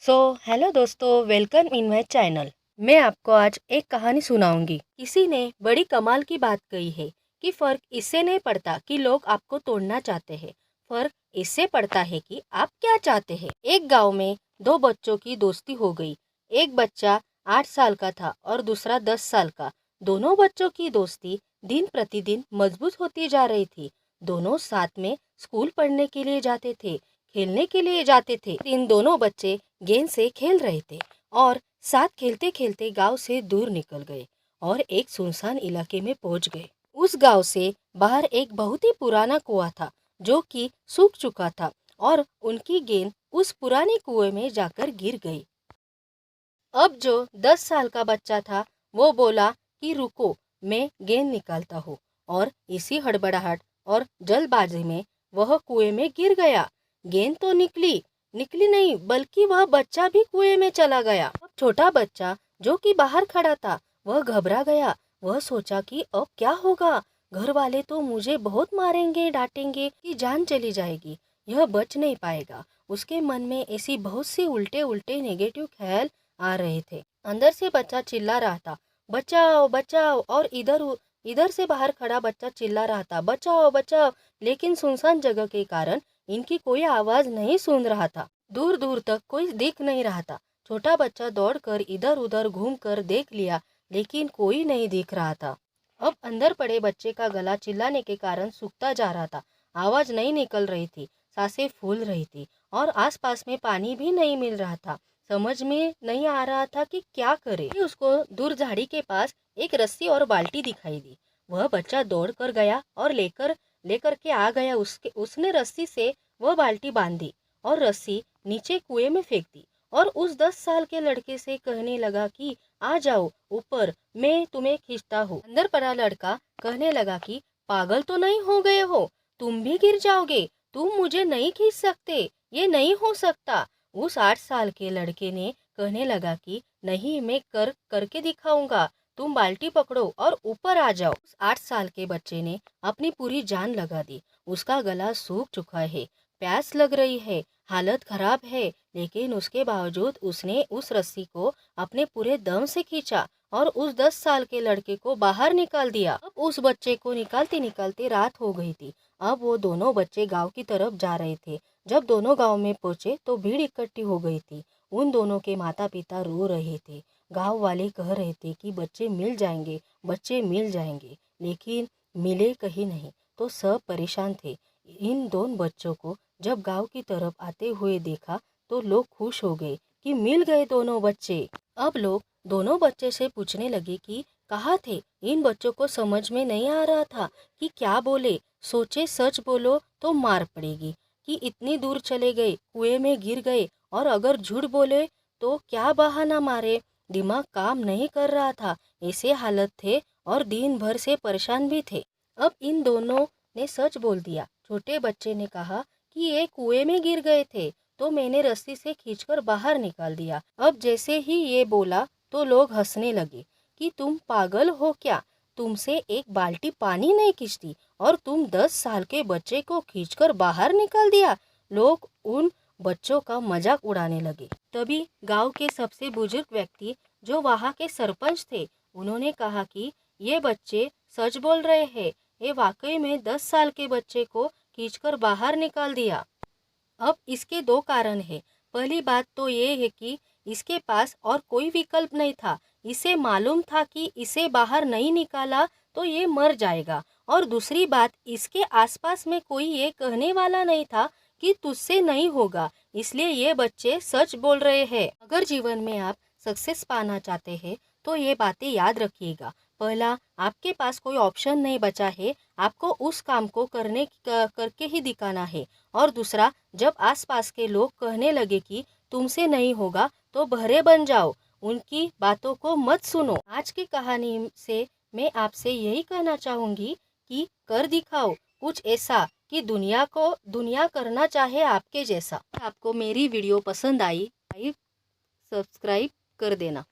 Hello दोस्तों, welcome in my channel. मैं आपको आज एक कहानी सुनाऊंगी। किसी ने बड़ी कमाल की बात कही है कि फर्क इससे नहीं पड़ता कि लोग आपको तोड़ना चाहते हैं, फर्क इससे पड़ता है कि आप क्या चाहते हैं। एक गांव में दो बच्चों की दोस्ती हो गई। एक बच्चा 8 साल का था और दूसरा 10 साल का। दोनों बच्चों की दोस्ती दिन प्रतिदिन मजबूत होती जा रही थी। दोनों साथ में स्कूल पढ़ने के लिए जाते थे, खेलने के लिए जाते थे। इन दोनों बच्चे गेंद से खेल रहे थे और साथ खेलते खेलते गांव से दूर निकल गए और एक सुनसान इलाके में पहुंच गए। उस गांव से बाहर एक बहुत ही पुराना कुआं था जो कि सूख चुका था और उनकी गेंद उस पुराने कुएं में जाकर गिर गई। अब जो 10 साल का बच्चा था वो बोला कि रुको, मैं गेंद निकालता हूँ। और इसी हड़बड़ाहट और जल्दबाजी में वह कुएं में गिर गया। गेंद तो निकली निकली नहीं, बल्कि वह बच्चा भी कुएं में चला गया। अब छोटा बच्चा जो कि बाहर खड़ा था वह घबरा गया। वह सोचा कि अब क्या होगा। घर वाले तो मुझे बहुत मारेंगे, डांटेंगे कि जान चली जाएगी, यह बच नहीं पाएगा। उसके मन में ऐसी बहुत सी उल्टे उल्टे नेगेटिव ख्याल आ रहे थे। अंदर से बच्चा चिल्ला रहा था, बचाओ बचाओ। और इधर से बाहर खड़ा बच्चा चिल्ला रहा था, बचाओ बचाओ। लेकिन सुनसान जगह के कारण इनकी कोई आवाज नहीं सुन रहा था। दूर दूर तक कोई दिख नहीं रहा था। छोटा बच्चा दौड़कर इधर उधर घूमकर देख लिया, लेकिन कोई नहीं दिख रहा था। अब अंदर पड़े बच्चे का गला चिल्लाने के कारण सूखता जा रहा था। आवाज नहीं निकल रही थी, सांसें फूल रही थी और आसपास में पानी भी नहीं मिल रहा था। समझ में नहीं आ रहा था कि क्या करे। उसको दूर झाड़ी के पास एक रस्सी और बाल्टी दिखाई दी। वह बच्चा दौड़ कर गया और लेकर लेकर के आ गया। उसने रस्सी से वह बाल्टी बांधी और रस्सी नीचे कुएं में फेंक दी और उस 10 साल के लड़के से कहने लगा कि आ जाओ ऊपर, मैं तुम्हें खींचता हूँ। अंदर पड़ा लड़का कहने लगा कि पागल तो नहीं हो गए हो, तुम भी गिर जाओगे, तुम मुझे नहीं खींच सकते, ये नहीं हो सकता। उस 8 साल के लड़के ने कहने लगा कि नहीं, मैं करके दिखाऊंगा, तुम बाल्टी पकड़ो और ऊपर आ जाओ। उस 8 साल के बच्चे ने अपनी पूरी जान लगा दी। उसका गला सूख चुका है, प्यास लग रही है, हालत खराब है, लेकिन उसके बावजूद उसने उस रस्सी को अपने पूरे दम से खींचा और उस 10 साल के लड़के को बाहर निकाल दिया। अब उस बच्चे को निकालते निकालते रात हो गई थी। अब वो दोनों बच्चे गांव की तरफ जा रहे थे। जब दोनों गांव में पहुंचे तो भीड़ इकट्ठी हो गई थी। उन दोनों के माता पिता रो रहे थे। गांव वाले कह रहे थे कि बच्चे मिल जाएंगे, बच्चे मिल जाएंगे, लेकिन मिले कहीं नहीं। तो सब परेशान थे। इन दोनों बच्चों को जब गांव की तरफ आते हुए देखा तो लोग खुश हो गए कि मिल गए दोनों बच्चे। अब लोग दोनों बच्चे से पूछने लगे कि कहाँ थे। इन बच्चों को समझ में नहीं आ रहा था कि क्या बोले। सोचे सच बोलो तो मार पड़ेगी, कि इतनी दूर चले गए, कुएं में गिर गए, और अगर झूठ बोले तो क्या बहाना मारे। दिमाग काम नहीं कर रहा था, ऐसे हालत थे और दिन भर से परेशान भी थे। अब इन दोनों ने सच बोल दिया। छोटे बच्चे ने कहा कि ये कुएं में गिर गए थे तो मैंने रस्सी से खींचकर बाहर निकाल दिया। अब जैसे ही ये बोला तो लोग हंसने लगे कि तुम पागल हो क्या, तुमसे एक बाल्टी पानी नहीं खींचती और तुम 10 साल के बच्चे को खींचकर बाहर निकाल दिया। लोग उन बच्चों का मजाक उड़ाने लगे। तभी गांव के सबसे बुजुर्ग व्यक्ति जो वहाँ के सरपंच थे, उन्होंने कहा कि ये बच्चे सच बोल रहे हैं, ये वाकई में 10 साल के बच्चे को खींचकर बाहर निकाल दिया। अब इसके दो कारण है। पहली बात तो ये है कि इसके पास और कोई विकल्प नहीं था। इसे मालूम था कि इसे बाहर नहीं निकाला तो ये मर जाएगा। और दूसरी बात, इसके आसपास में कोई ये कहने वाला नहीं था कि तुझसे नहीं होगा, इसलिए ये बच्चे सच बोल रहे हैं। अगर जीवन में आप सक्सेस पाना चाहते हैं तो ये बातें याद रखिएगा। पहला, आपके पास कोई ऑप्शन नहीं बचा है, आपको उस काम को करके ही दिखाना है। और दूसरा, जब आसपास के लोग कहने लगे कि तुमसे नहीं होगा तो बहरे बन जाओ, उनकी बातों को मत सुनो। आज की कहानी से मैं आपसे यही कहना चाहूंगी कि कर दिखाओ कुछ ऐसा कि दुनिया करना चाहे आपके जैसा। आपको मेरी वीडियो पसंद आई, लाइक सब्सक्राइब कर देना।